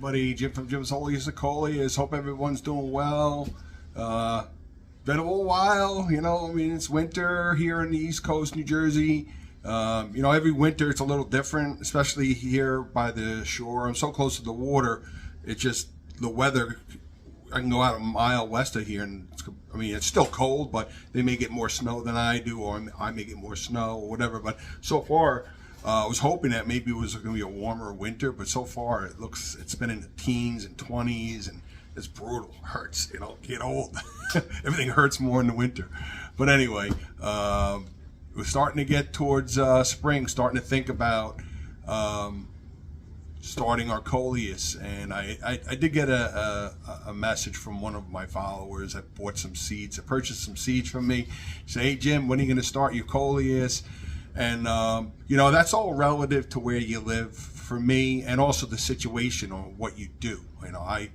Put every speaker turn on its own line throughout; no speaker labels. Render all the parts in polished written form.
everybody. Jim from Jim's Sow Coleus. Hope everyone's doing well. Been a little while, you know. I mean, it's winter here in the East Coast, New Jersey. You know, every winter it's a little different, especially here by the shore. I'm so close to the water. It's just the weather. I can go out a mile west of here, and it's still cold, but they may get more snow than I do, or I may get more snow or whatever. But so far, I was hoping that maybe it was going to be a warmer winter, but so far it's been in the teens and 20s, and it's brutal. It hurts, you know, get old. Everything hurts more in the winter. But anyway, we're starting to get towards spring, starting to think about starting our Coleus, and I did get a message from one of my followers that bought some seeds, that purchased some seeds from me. Say, hey Jim, when are you going to start your Coleus? And you know, that's all relative to where you live for me, and also the situation or what you do. You know, I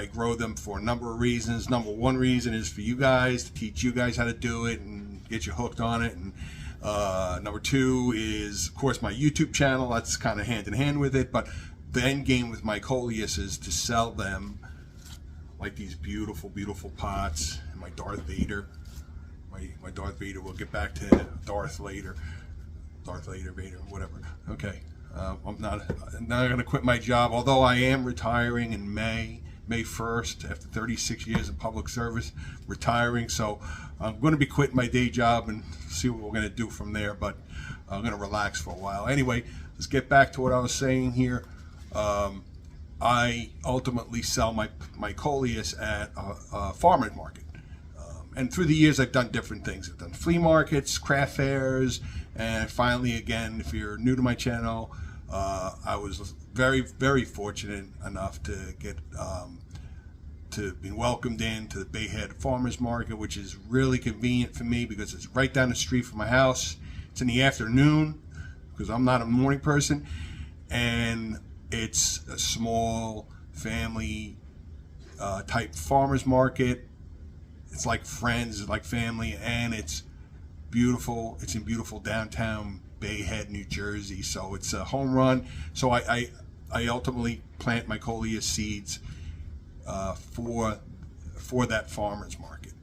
grow them for a number of reasons. Number one reason is for you guys, to teach you guys how to do it and get you hooked on it. And number two is, of course, my YouTube channel. That's kind of hand in hand with it. But the end game with my Coleus is to sell them like these beautiful, beautiful pots. And my Darth Vader, my Darth Vader. We'll get back to Darth later. Darth Vader, whatever. Okay, I'm not going to quit my job, although I am retiring in May 1st after 36 years of public service, retiring. So I'm going to be quitting my day job and see what we're going to do from there, but I'm going to relax for a while. Anyway, let's get back to what I was saying here. I ultimately sell my Coleus at a farmer's market. And through the years, I've done different things. I've done flea markets, craft fairs, and finally, again, if you're new to my channel, I was very, very fortunate enough to get to be welcomed into the Bayhead Farmers Market, which is really convenient for me because it's right down the street from my house. It's in the afternoon because I'm not a morning person, and it's a small family type farmers market. It's like friends, it's like family, and it's beautiful. It's in beautiful downtown Bayhead, New Jersey. So it's a home run. So I ultimately plant my Coleus seeds for that farmer's market.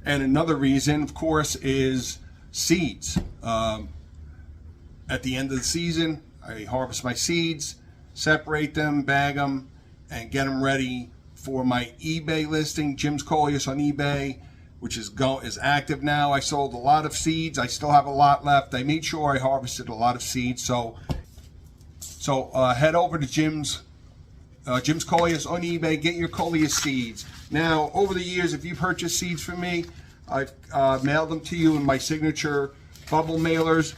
And another reason, of course, is seeds. At the end of the season, I harvest my seeds, separate them, bag them, and get them ready for my eBay listing, Jim's Coleus on eBay, which is active now. I sold a lot of seeds. I still have a lot left. I made sure I harvested a lot of seeds. So head over to Jim's Coleus on eBay. Get your Coleus seeds. Now, over the years, if you purchase seeds from me, I've mailed them to you in my signature bubble mailers.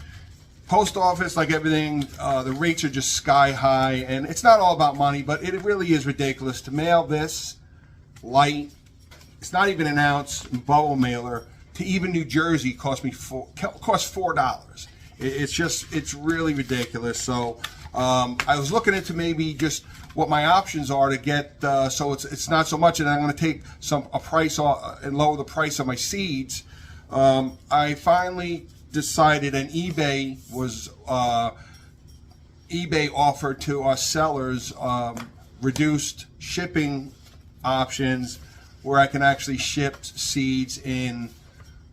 Post office, like everything, the rates are just sky high, and it's not all about money, but it really is ridiculous to mail this light. It's not even an ounce bubble mailer to even New Jersey. Cost $4. It's really ridiculous. So I was looking into maybe just what my options are to get, so it's not so much, and I'm going to take a price off and lower the price of my seeds. I finally decided, and eBay offered to us sellers reduced shipping options where I can actually ship seeds in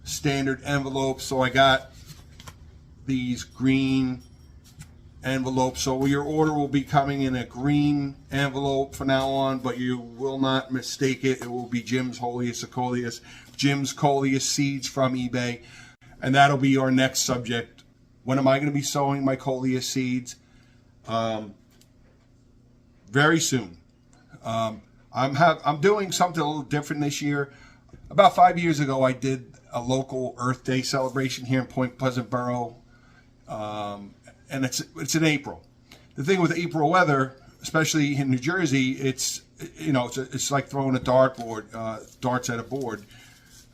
standard envelopes. So I got these green envelopes. So your order will be coming in a green envelope from now on, but you will not mistake it. It will be Jim's Coleus seeds from eBay. And that'll be our next subject. When am I going to be sowing my Coleus seeds? Very soon. I'm doing something a little different this year. About 5 years ago, I did a local Earth Day celebration here in Point Pleasant Borough, and it's in April. The thing with April weather, especially in New Jersey, it's like throwing a darts at a board.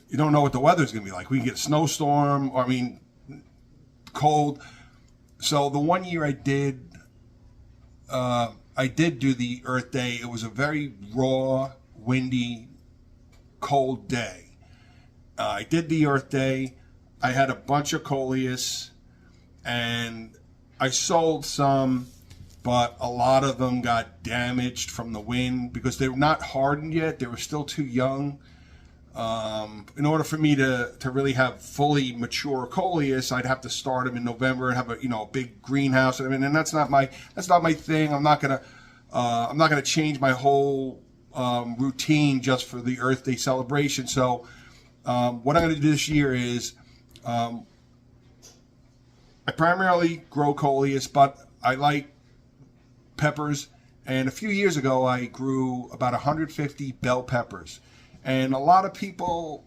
You don't know what the weather's going to be like. We can get a snowstorm, or cold. So the one year I did do the Earth Day. It was a very raw, windy, cold day. I did the Earth Day. I had a bunch of Coleus, and I sold some but a lot of them got damaged from the wind because they were not hardened yet. They were still too young. In order for me to really have fully mature coleus, I'd have to start them in November and have a big greenhouse. I mean, and that's not my thing. I'm not gonna change my whole routine just for the Earth Day celebration. So what I'm gonna do this year is I primarily grow coleus, but I like peppers. And a few years ago, I grew about 150 bell peppers. And a lot of people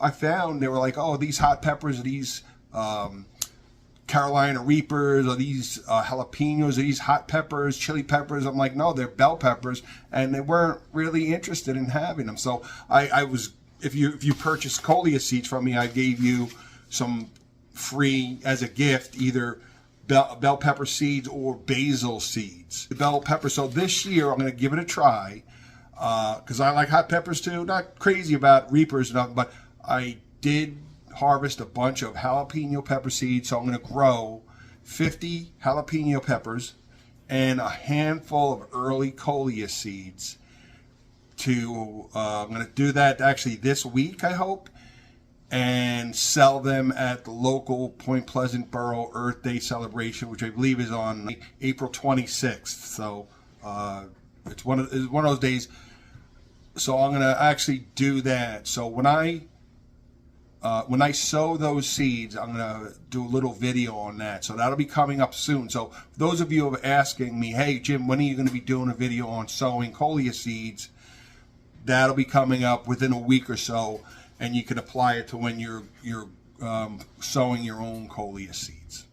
I found, they were like, oh, these hot peppers, these Carolina Reapers, or these jalapenos, or these hot peppers, chili peppers. I'm like, no, they're bell peppers, and they weren't really interested in having them. So I was, if you purchased coleus seeds from me, I gave you some free as a gift, either bell pepper seeds or basil seeds. The bell pepper. So this year I'm going to give it a try. Because I like hot peppers too. Not crazy about Reapers and nothing, but I did harvest a bunch of jalapeno pepper seeds. So I'm going to grow 50 jalapeno peppers and a handful of early coleus seeds. I'm going to do that actually this week, I hope, and sell them at the local Point Pleasant Borough Earth Day celebration, which I believe is on April 26th. So it's one of those days. So I'm going to actually do that. So when I sow those seeds, I'm going to do a little video on that. So that'll be coming up soon. So those of you who are asking me, hey, Jim, when are you going to be doing a video on sowing coleus seeds? That'll be coming up within a week or so, and you can apply it to when you're sowing your own coleus seeds.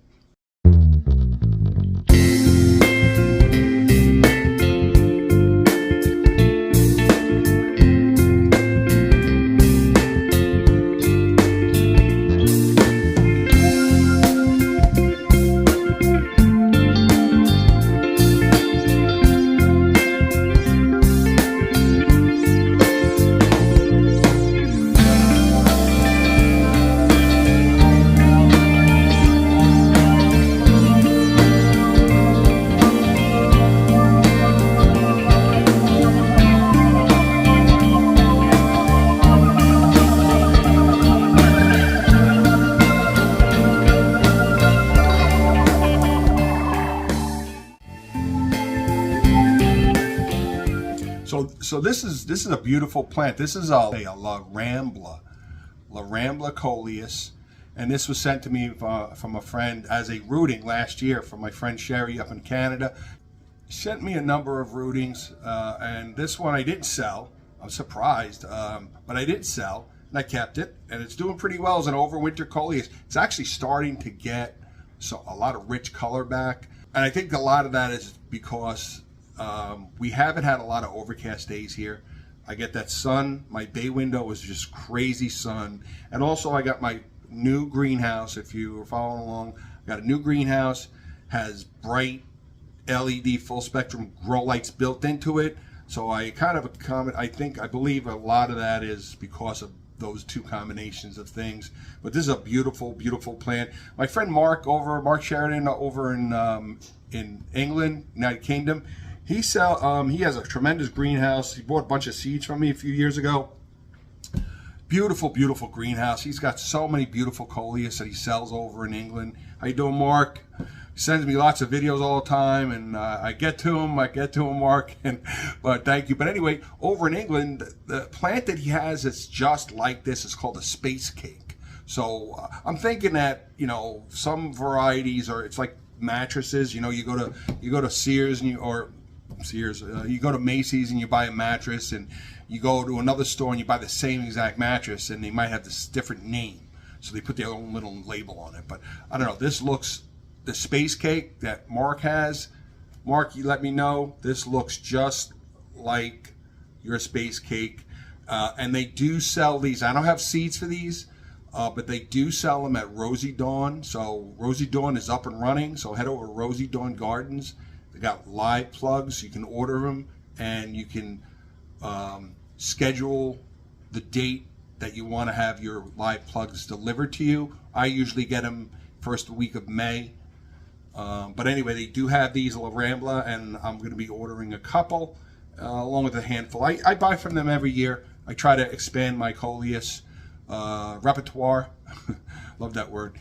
So this is a beautiful plant. This is a La Rambla coleus, and this was sent to me from a friend as a rooting last year from my friend Sherry up in Canada. She sent me a number of rootings, and this one I didn't sell. I was surprised, but I did sell, and I kept it, and it's doing pretty well as an overwinter coleus. It's actually starting to get a lot of rich color back, and I think a lot of that is because we haven't had a lot of overcast days here. I get that sun. My bay window is just crazy sun. And also I got my new greenhouse. If you were following along, I got a new greenhouse, has bright LED full spectrum grow lights built into it. So I I believe a lot of that is because of those two combinations of things. But this is a beautiful, beautiful plant. My friend Mark Sheridan over in England, United Kingdom, he has a tremendous greenhouse. He bought a bunch of seeds from me a few years ago. Beautiful, beautiful greenhouse. He's got so many beautiful coleus that he sells over in England. How you doing, Mark? He sends me lots of videos all the time, and I get to him, Mark. But thank you. But anyway, over in England, the plant that he has that's just like this is called a space cake. So I'm thinking that some varieties it's like mattresses. You go to Sears and you go to Macy's and you buy a mattress, and you go to another store and you buy the same exact mattress, and they might have this different name, so they put their own little label on it. But I don't know, this looks, the space cake that Mark has, Mark, you let me know, this looks just like your space cake. And they do sell these. I don't have seeds for these, but they do sell them at Rosy Dawn. So Rosy Dawn is up and running, so head over to Rosy Dawn Gardens. They got live plugs. You can order them, and you can schedule the date that you want to have your live plugs delivered to you. I usually get them first week of May. But anyway, they do have these La Rambla, and I'm going to be ordering a couple along with a handful. I buy from them every year. I try to expand my Coleus repertoire. Love that word.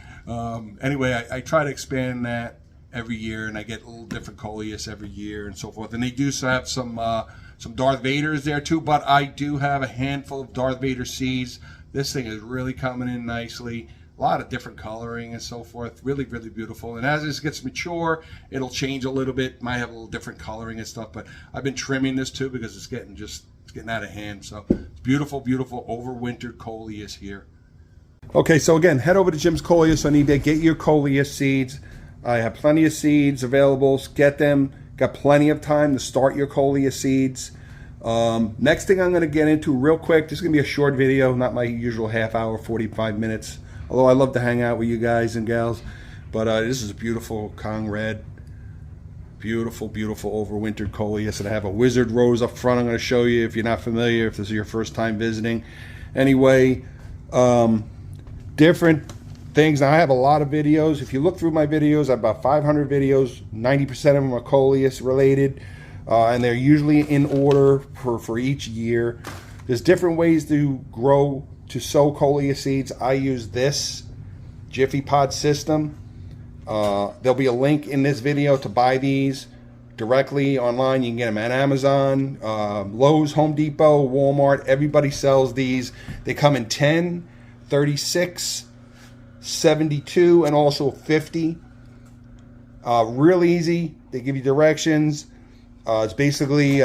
Anyway, I try to expand that every year, and I get a little different Coleus every year and so forth. And they do have some Darth Vaders there too, but I do have a handful of Darth Vader seeds. This thing is really coming in nicely. A lot of different coloring and so forth. Really, really beautiful. And as this gets mature, it'll change a little bit. Might have a little different coloring and stuff, but I've been trimming this too because it's getting out of hand. So it's beautiful, beautiful overwintered Coleus here. Okay, so again, head over to Jim's Coleus on eBay. Get your Coleus seeds. I have plenty of seeds available. Get them. Got plenty of time to start your Coleus seeds. Next thing I'm going to get into real quick. This is going to be a short video, not my usual half hour, 45 minutes. Although I love to hang out with you guys and gals. But this is a beautiful Kong Red. Beautiful, beautiful overwintered Coleus. And I have a wizard rose up front. I'm going to show you if you're not familiar, if this is your first time visiting. Anyway, different things. Now I have a lot of videos. If you look through my videos, I have about 500 videos. 90% of them are Coleus related. And they're usually in order for each year. There's different ways to grow, to sow Coleus seeds. I use this Jiffy Pod system. There'll be a link in this video to buy these directly online. You can get them at Amazon, Lowe's, Home Depot, Walmart. Everybody sells these. They come in 10, 36, 72, and also 50. Real easy. They give you directions. It's basically,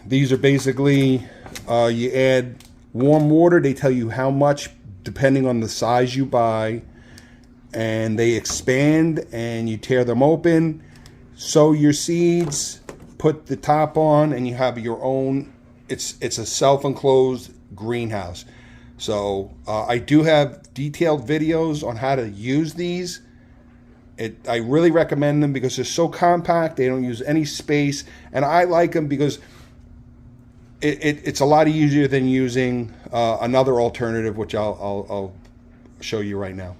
these are basically, you add warm water. They tell you how much depending on the size you buy, and they expand, and you tear them open, sow your seeds, put the top on, and you have your own. It's a self-enclosed greenhouse. So I do have detailed videos on how to use these. I really recommend them because they're so compact. They don't use any space, and I like them because it's a lot easier than using another alternative, which I'll show you right now.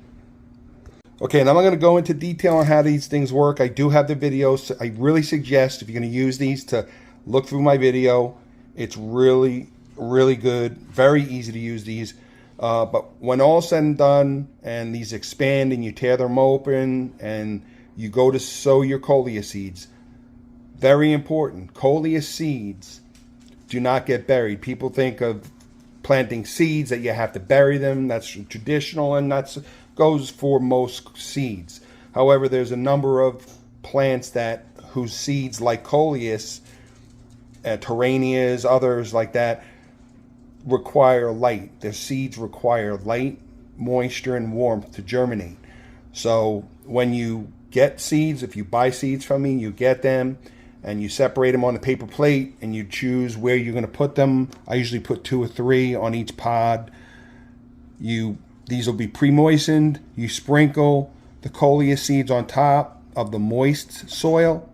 Okay, and I'm going to go into detail on how these things work. I do have the videos. I really suggest, if you're going to use these, to look through my video. It's really, really good. Very easy to use these. But when all said and done, and these expand and you tear them open and you go to sow your Coleus seeds, very important, Coleus seeds do not get buried. People think of planting seeds that you have to bury them. That's traditional, and that goes for most seeds. However, there's a number of plants whose seeds, like Coleus, Terranias, others like that, require light. Their seeds require light, moisture, and warmth to germinate. So when you get seeds, if you buy seeds from me, you get them and you separate them on the paper plate and you choose where you're going to put them. I usually put 2 or 3 on each pod. These will be pre-moistened. You sprinkle the Coleus seeds on top of the moist soil.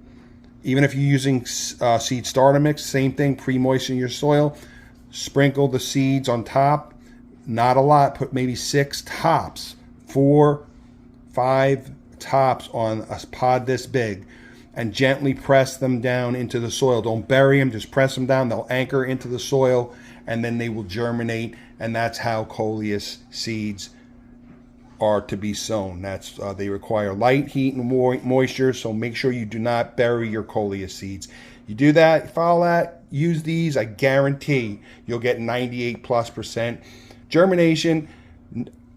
Even if you're using seed starter mix, same thing, pre-moisten your soil. Sprinkle the seeds on top. Not a lot, put maybe 6 tops, 4, 5 tops on a pod this big, and gently press them down into the soil. Don't bury them, just press them down. They'll anchor into the soil, and then they will germinate, and that's how Coleus seeds are to be sown. They require light, heat, and moisture, so make sure you do not bury your Coleus seeds. You do that, follow that, use these, I guarantee you'll get 98+% germination.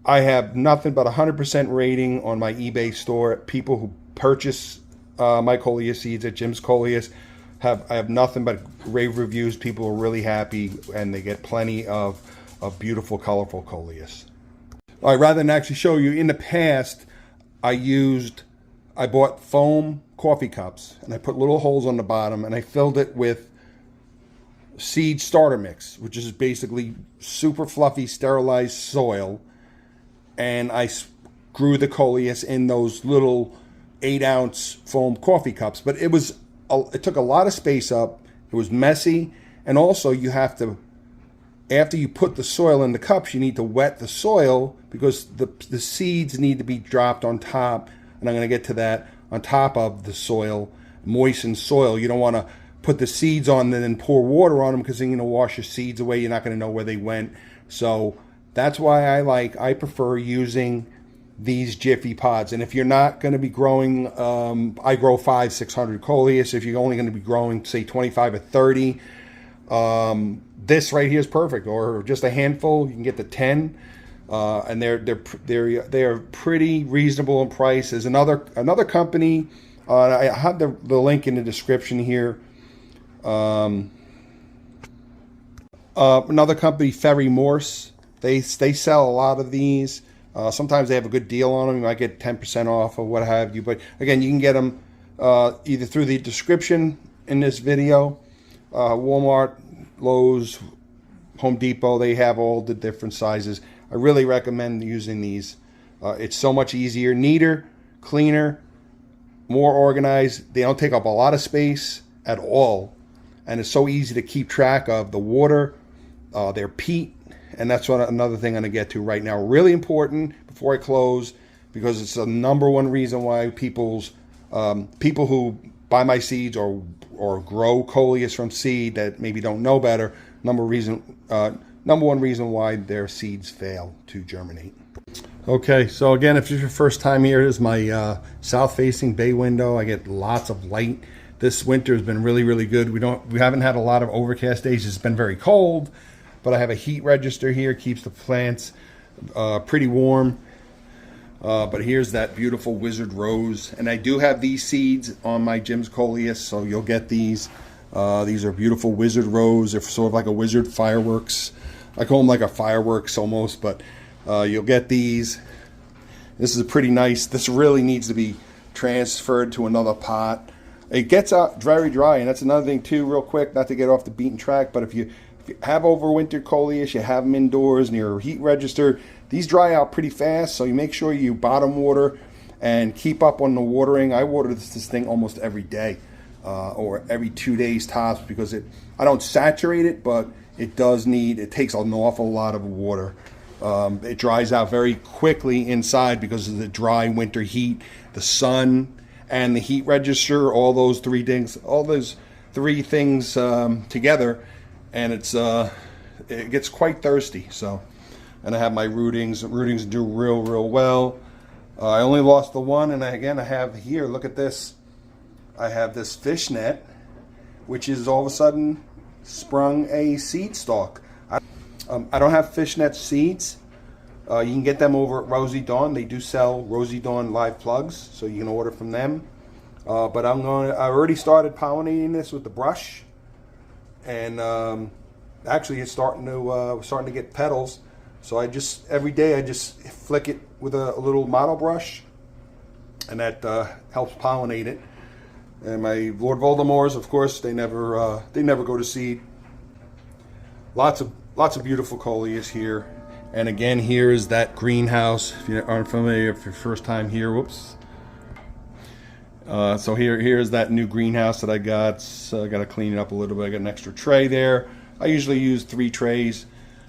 I have nothing but 100% rating on my eBay store. People who purchase my Coleus seeds at Jim's Coleus, I have nothing but rave reviews. People are really happy, and they get plenty of beautiful, colorful Coleus. All right, rather than actually show you, in the past, I bought foam coffee cups, and I put little holes on the bottom, and I filled it with seed starter mix, which is basically super fluffy, sterilized soil, and I grew the Coleus in those little 8-ounce foam coffee cups. But it took a lot of space up. It was messy, and also you have to after you put the soil in the cups, you need to wet the soil because the seeds need to be dropped on top, and I'm going to get to that, on top of the soil, moistened soil. You don't want to put the seeds on and then pour water on them, because then you're going to wash your seeds away. You're not going to know where they went. So that's why I prefer using these Jiffy pods. And if you're not going to be growing, I grow 500-600 Coleus. If you're only going to be growing, say, 25 or 30, this right here is perfect. Or just a handful, you can get the 10, and they're pretty reasonable in price. There's another company. I have the link in the description here. Another company, Ferry Morse. They sell a lot of these. Sometimes they have a good deal on them. You might get 10% off or what have you. But again, you can get them either through the description in this video. Walmart, Lowe's, Home Depot, they have all the different sizes. I really recommend using these. It's so much easier, neater, cleaner, more organized. They don't take up a lot of space at all. And it's so easy to keep track of the water, their peat. And that's another thing I'm going to get to right now. Really important before I close, because it's the #1 reason why people who buy my seeds or grow Coleus from seed that maybe don't know better, #1 reason why their seeds fail to germinate. Okay, so again, if it's your first time here, here's my south-facing bay window. I get lots of light. This winter has been really, really good. We haven't had a lot of overcast days. It's been very cold, but I have a heat register here, keeps the plants pretty warm. But here's that beautiful wizard rose, and I do have these seeds on my Jim's Coleus, so you'll get these. These are beautiful wizard rose. They're sort of like a wizard fireworks. I call them like a fireworks almost, but you'll get these. This is pretty nice. This really needs to be transferred to another pot. It gets out very dry, and that's another thing too, real quick, not to get off the beaten track, but if you have overwintered Coleus, you have them indoors near a heat register, these dry out pretty fast, so you make sure you bottom water and keep up on the watering. I water this thing almost every day, or every 2 days tops, because I don't saturate it, but it takes an awful lot of water. It dries out very quickly inside because of the dry winter heat, the sun, and the heat register, all those three things together, and it gets quite thirsty. So, and I have my rootings. Rootings do real well. I only lost the one, and again, I have here, look at this. I have this fishnet, which is all of a sudden sprung a seed stalk. I don't have fishnet seeds. You can get them over at Rosie Dawn. They do sell Rosie Dawn live plugs, so you can order from them. But I already started pollinating this with the brush, and actually it's starting to get petals. So every day I just flick it with a little model brush, and that helps pollinate it. And my Lord Voldemorts, of course, they never go to seed. Lots of beautiful Coleus here. And again, here is that greenhouse. If you aren't familiar, if your first time here, whoops. So here's that new greenhouse that I got. So I got to clean it up a little bit. I got an extra tray there. I usually use 3 trays.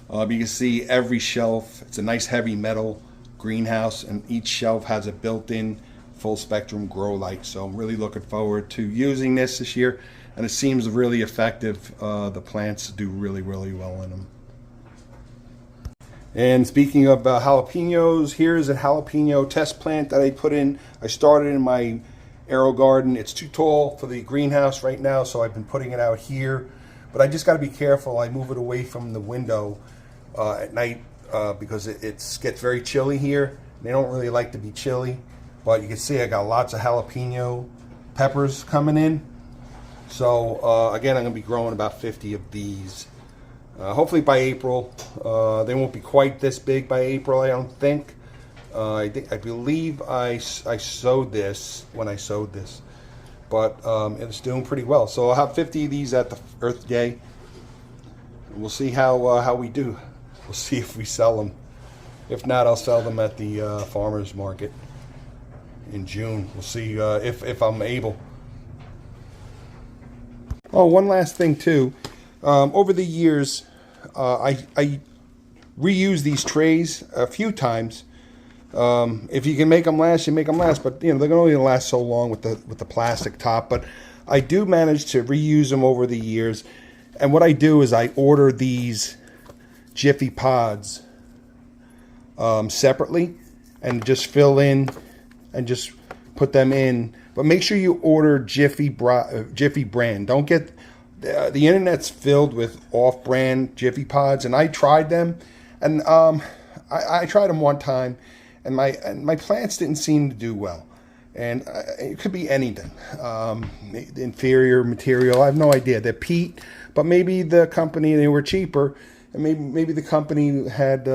But you can see every shelf. It's a nice heavy metal greenhouse, and each shelf has a built-in full spectrum grow light. So I'm really looking forward to using this year, and it seems really effective. The plants do really well in them. And speaking of jalapenos, here's a jalapeno test plant that I put in. I started in my aero garden. It's too tall for the greenhouse right now, so I've been putting it out here. But I just got to be careful. I move it away from the window at night because it gets very chilly here. They don't really like to be chilly. But you can see I got lots of jalapeno peppers coming in. So again, I'm going to be growing about 50 of these. Hopefully by April. They won't be quite this big by April, I don't think. I believe I sowed this when I sowed this, but it's doing pretty well. So I'll have 50 of these at the Earth Day. We'll see how we do. We'll see if we sell them. If not, I'll sell them at the farmers market in June. We'll see if I'm able. Oh, one last thing too. Over the years, I reuse these trays a few times. If you can make them last, you make them last. But they're only going to last so long with the plastic top. But I do manage to reuse them over the years. And what I do is I order these Jiffy pods separately and just fill in and just put them in. But make sure you order Jiffy brand. Don't get the internet's filled with off-brand Jiffy pods, and I tried them, and I tried them one time, and my plants didn't seem to do well. And it could be anything, inferior material. I have no idea. They're peat, but maybe the company, they were cheaper, and maybe the company had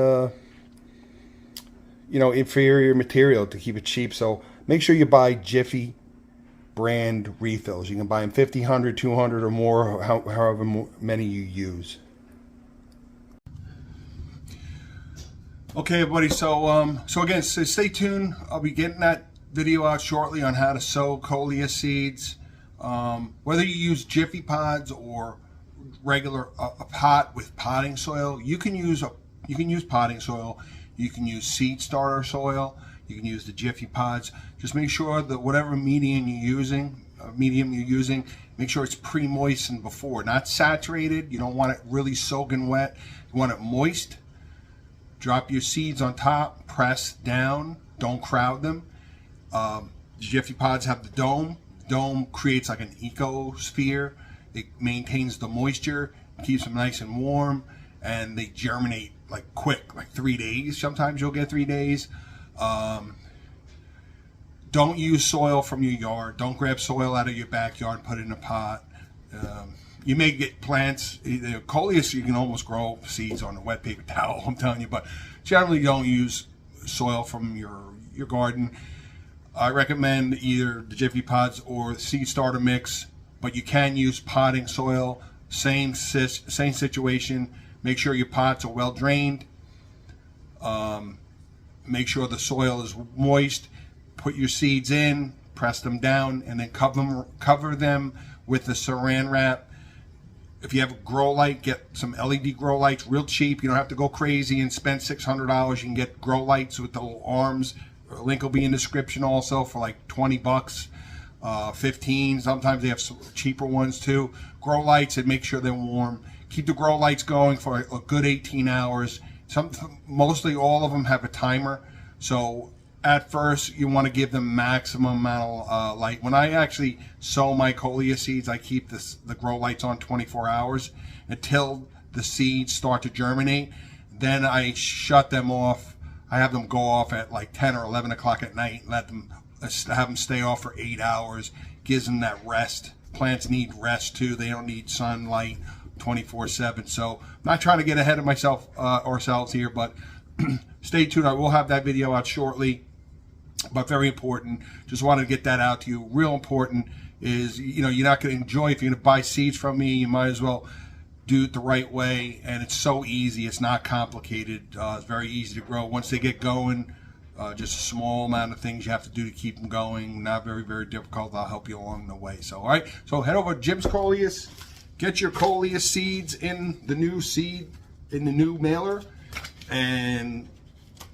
inferior material to keep it cheap. So make sure you buy Jiffy brand refills. You can buy them 50, 100, 200 or more, however many you use. Okay, everybody. So again, stay tuned. I'll be getting that video out shortly on how to sow Coleus seeds. Whether you use Jiffy pods or regular a pot with potting soil, you can use potting soil. You can use seed starter soil. You can use the Jiffy pods. Just make sure that whatever medium you're using, make sure it's pre-moistened before. Not saturated. You don't want it really soaking wet. You want it moist. Drop your seeds on top. Press down. Don't crowd them. The Jiffy pods have the dome. The dome creates like an ecosphere. It maintains the moisture, keeps them nice and warm, and they germinate like quick, like 3 days. Sometimes you'll get 3 days. Don't use soil from your yard. Don't grab soil out of your backyard and put it in a pot. You may get plants. Coleus, you can almost grow seeds on a wet paper towel, I'm telling you, but generally don't use soil from your garden. I recommend either the Jiffy pods or the seed starter mix, but you can use potting soil. Same situation. Make sure your pots are well drained. Make sure the soil is moist. Put your seeds in, press them down, and then cover them with the saran wrap. If you have a grow light, get some LED grow lights, real cheap. You don't have to go crazy and spend $600. You can get grow lights with the little arms. A link will be in the description also for like 20 bucks, 15. Sometimes they have some cheaper ones too. Grow lights, and make sure they're warm. Keep the grow lights going for a good 18 hours. Mostly all of them have a timer. So at first you want to give them maximum amount of light. When I actually sow my Coleus seeds, I keep the grow lights on 24 hours until the seeds start to germinate. Then I shut them off. I have them go off at like 10 or 11 o'clock at night and have them stay off for 8 hours. Gives them that rest. Plants need rest too. They don't need sunlight 24/7. So I'm not trying to get ahead of myself ourselves here, but stay tuned. I will have that video out shortly, but very important. Just wanted to get that out to you. Real important is, you're not going to enjoy, if you're going to buy seeds from me, you might as well do it the right way. And it's so easy. It's not complicated. It's very easy to grow. Once they get going, just a small amount of things you have to do to keep them going. Not very, very difficult. I'll help you along the way. So, all right. So head over to Jim's Coleus. Get your Coleus seeds in the new mailer, and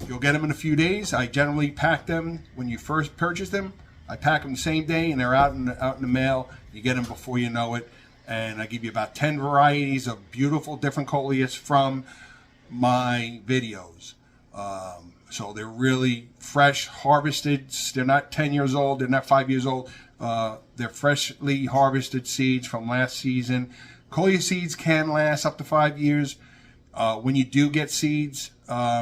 you'll get them in a few days. I generally pack them when you first purchase them. I pack them the same day, and they're out in the mail. You get them before you know it. And I give you about 10 varieties of beautiful different Coleus from my videos. So they're really fresh, harvested. They're not 10 years old. They're not 5 years old. They're freshly harvested seeds from last season. Coleus seeds can last up to 5 years. When you do get seeds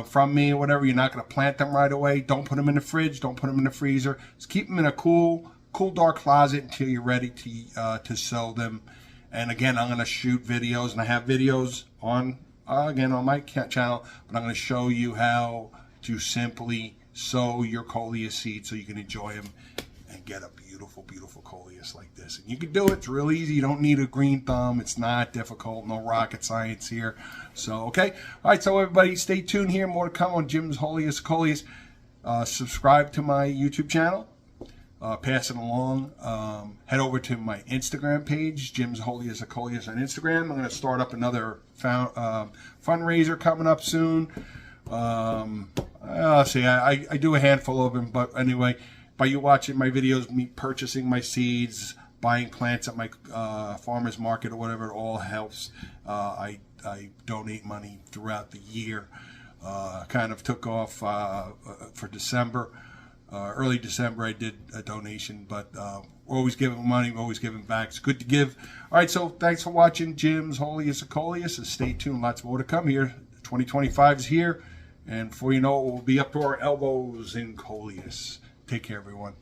from me or whatever, you're not going to plant them right away. Don't put them in the fridge. Don't put them in the freezer. Just keep them in a cool, dark closet until you're ready to sow them. And again, I'm going to shoot videos, and I have videos on my channel, but I'm going to show you how to simply sow your Coleus seeds so you can enjoy them and get a beautiful, beautiful Coleus like this. And you can do it. It's real easy. You don't need a green thumb. It's not difficult. No rocket science here. So, okay. All right. So, everybody, stay tuned here. More to come on Jim's Coleus. Subscribe to my YouTube channel. pass it along. Head over to my Instagram page, Jim's Coleus on Instagram. I'm going to start up another fundraiser coming up soon. See, I do a handful of them, but anyway, by you watching my videos, me purchasing my seeds, buying plants at my farmer's market or whatever, it all helps. I donate money throughout the year. Kind of took off for December. Early December I did a donation, but we're always giving money, we're always giving back. It's good to give. All right, so thanks for watching Jim's Coleus, and stay tuned. Lots more to come here. 2025 is here, and before you know it, we'll be up to our elbows in Coleus. Take care, everyone.